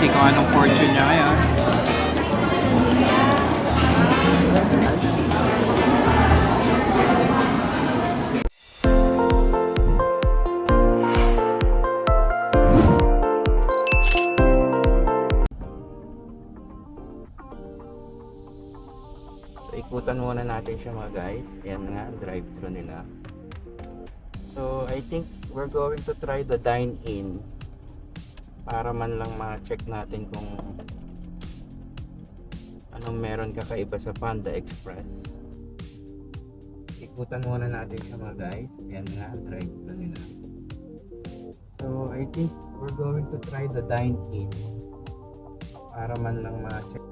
see kung anong fortune niya ngayon. So, ikutan muna natin siya mga guys. Yan nga, drive-thru nila. So, I think we're going to try the dine-in para man lang ma-check natin kung anong meron kakaiba sa Panda Express. Ikutan muna natin siya mga guys. Yan nga, drive-thru nila. So, I think we're going to try the dine-in para man lang ma-check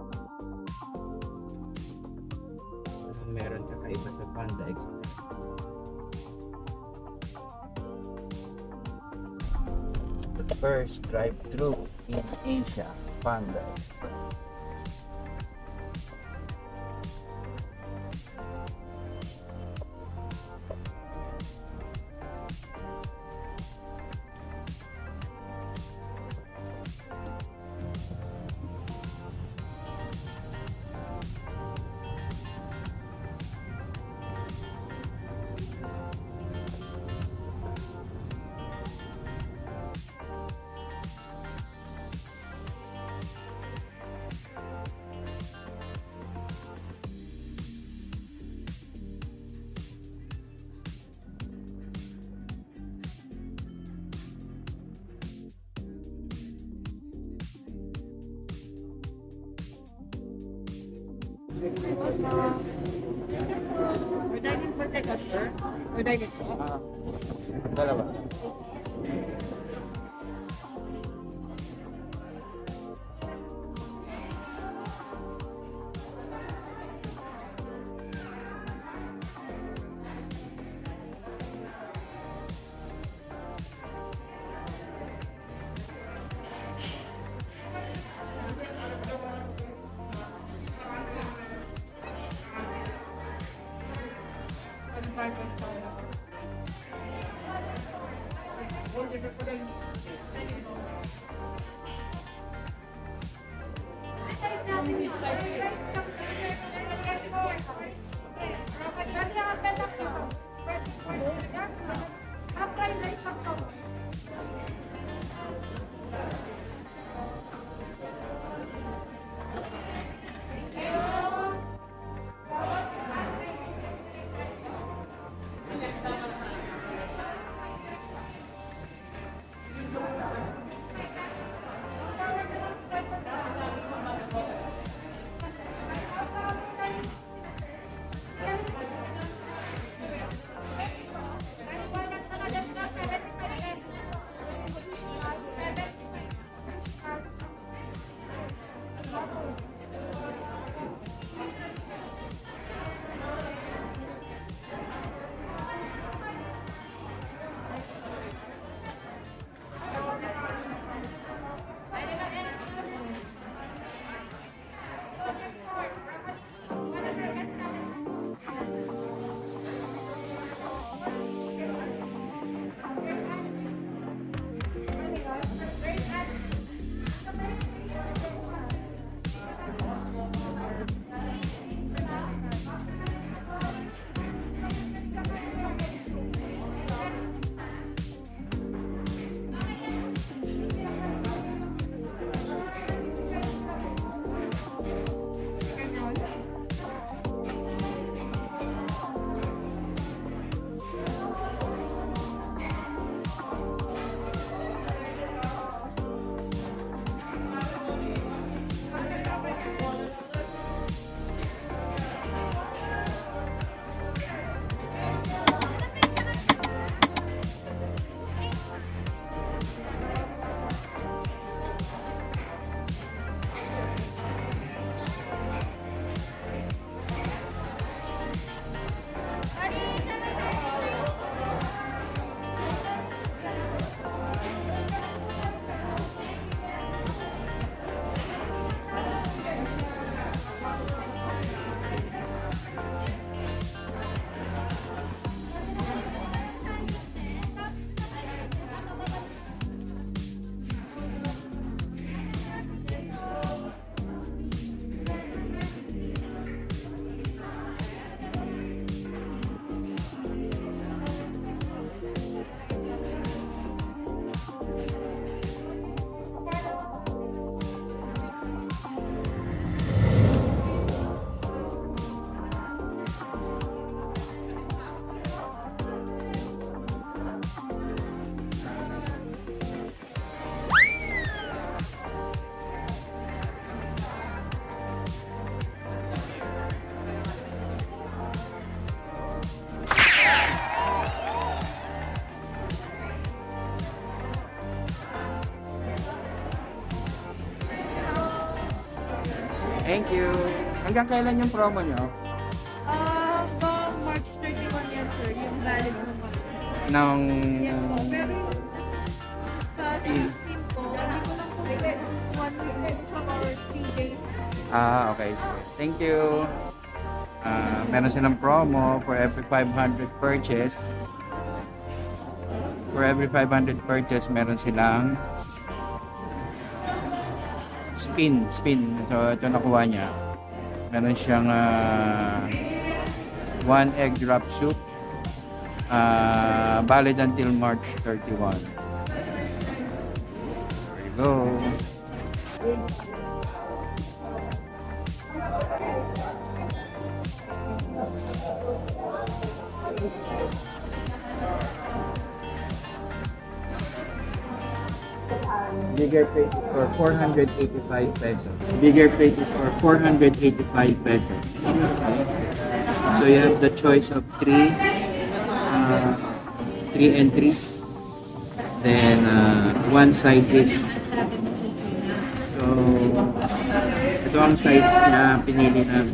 anong meron kakaiba sa Panda Express. The first drive-thru in Asia, Panda Express. We're dining for take us, sir. We're dining for. Dalawa. Thank you. Hanggang kailan yung promo nyo? Hanggang March 31 yan, sir. Yung valid naman. Nang... Yan po. Pero yung sa system po, hindi ko lang po 1 week siya or 3 days. Okay. Thank you. Meron silang promo for every 500 purchase. For every 500 purchase, meron silang spin. So, ito nakuha niya. Meron siyang 1 egg drop soup. Valid until March 31. There you go. Bigger plate is for 485 pesos. Bigger plate is for 485 pesos. So you have the choice of three entries, then one side dish. So ito ang side na pinili namin.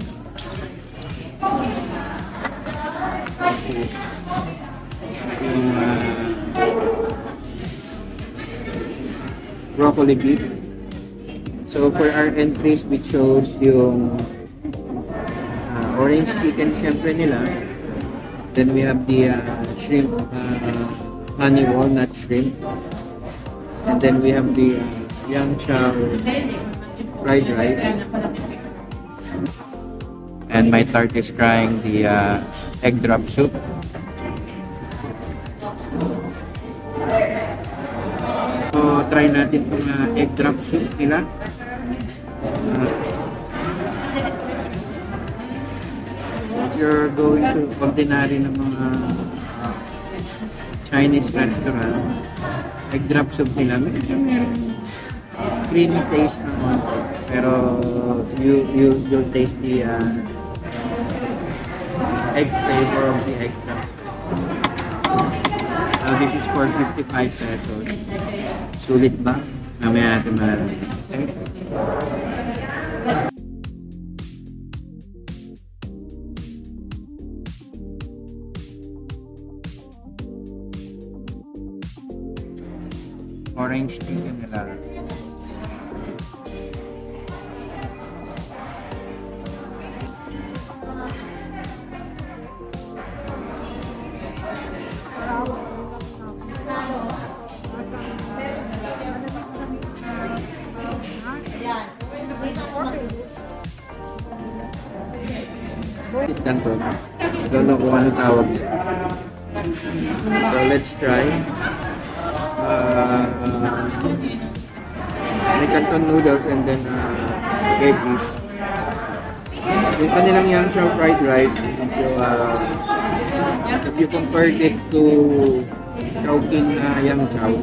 Yung broccoli beef. So for our entries, we chose yung orange chicken syempre nila. Then we have the shrimp, honey walnut shrimp. And then we have the yang chow fried rice. And my tart is trying the egg drop soup. So, try natin itong egg drop soup nila. If you're going to ordinary ng mga Chinese restaurant, egg drop soup nila, meron creamy taste naman. Pero you'll taste the egg flavor of the egg drop. This is for 55 pesos. Sulit ba? Mamaya natin malalaman. Okay? Orange chicken nila. Ganito. I don't know kung ano tawag niya. So let's try. May canton noodles and then veggies. Yung kanilang yang chow fried rice, if you compared it to Chowking yang chow,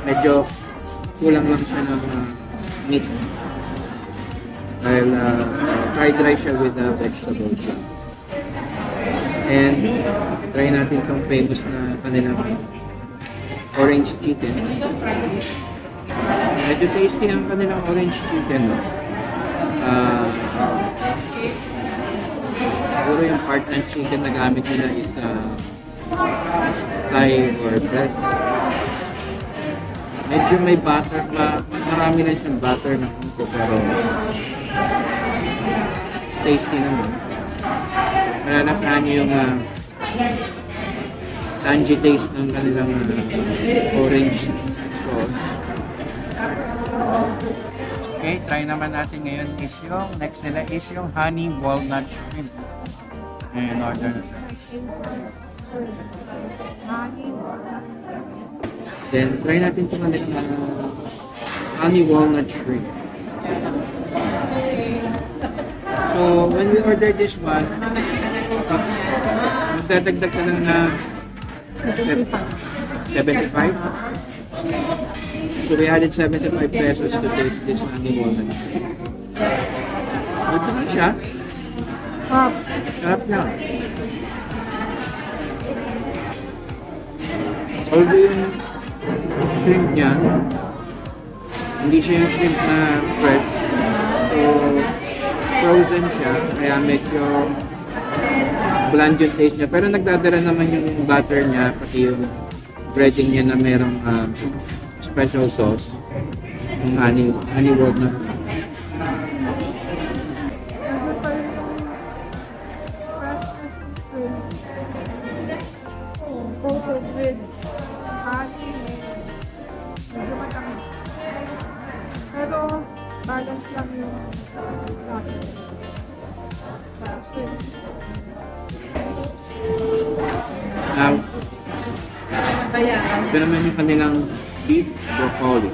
medyo kulang lang siya ng meat. Dahil fried rice siya with vegetables. And try natin itong famous na kanilang orange chicken. Medyo tasty ang kanilang orange chicken. No? Siguro yung part ng chicken na gamit nila is thigh or breast. Medyo may butter, marami lang siyang butter na kunti, pero tasty naman. Malalasahan niyo yung tangy taste ng kanilang orange sauce. Okay, try naman natin ngayon is yung next nila is yung honey walnut shrimp. And order na. Then try natin itong kanilang honey walnut shrimp. So when we order this one, magdadagdag ka lang na 75. So we added 75 pesos to taste this honey walnut shrimp. Ito na siya. Sarap niya. Although yung shrimp niya, hindi siya yung shrimp na fresh. So, frozen siya, kaya medyo bland yung taste niya. Pero nagdadala naman yung butter niya, pati yung breading niya na merong special sauce. Yung honey walnut. Coated with honey. Medyo matamis. Pero balance lang yung Ito naman yung kanilang beef broccoli.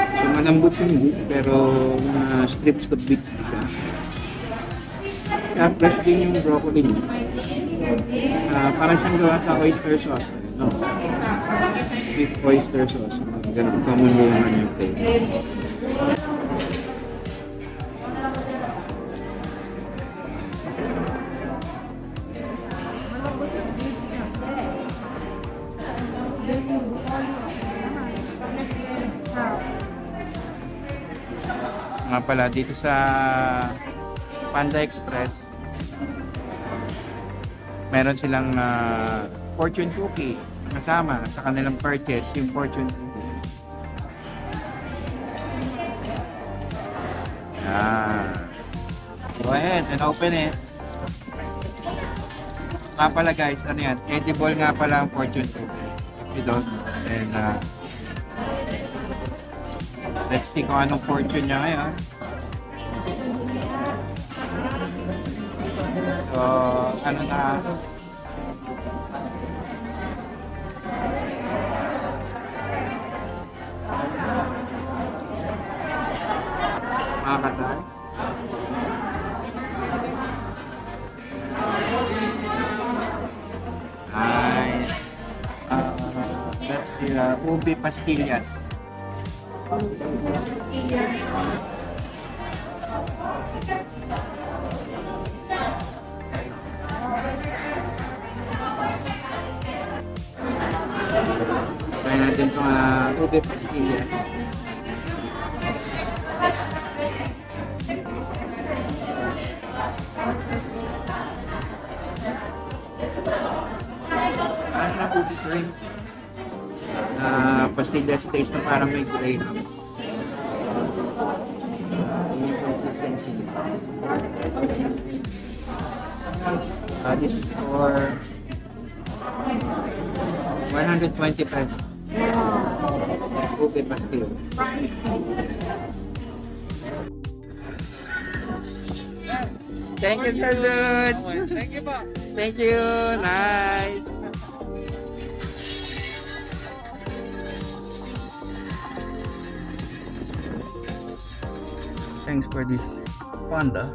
So malambot yung beef, pero mga strips of beef siya. Kaya fresh din yung broccoli niya. Parang siyang gawa sa oyster sauce. No? Beef oyster sauce. Ganun common mo naman yung taste. Nga pala, dito sa Panda Express, meron silang fortune cookie kasama sa kanilang purchase, yung fortune cookie. Go ahead and open it. Nga pala guys, ano yan? Edible nga pala ang fortune cookie. If you don't know. And let's see kung anong fortune niya ngayon. So, ano na? Makakatay. Nice. That's the ube pastillas. Try natin itong ube pastillas. Ano na ube shrimp? Pastillas taste na parang may grain. Yung consistency. This is for 120 pesos. Ube pastillas. Thank you, sir. Thank you po. Thank you. Nice. Thanks for this panda.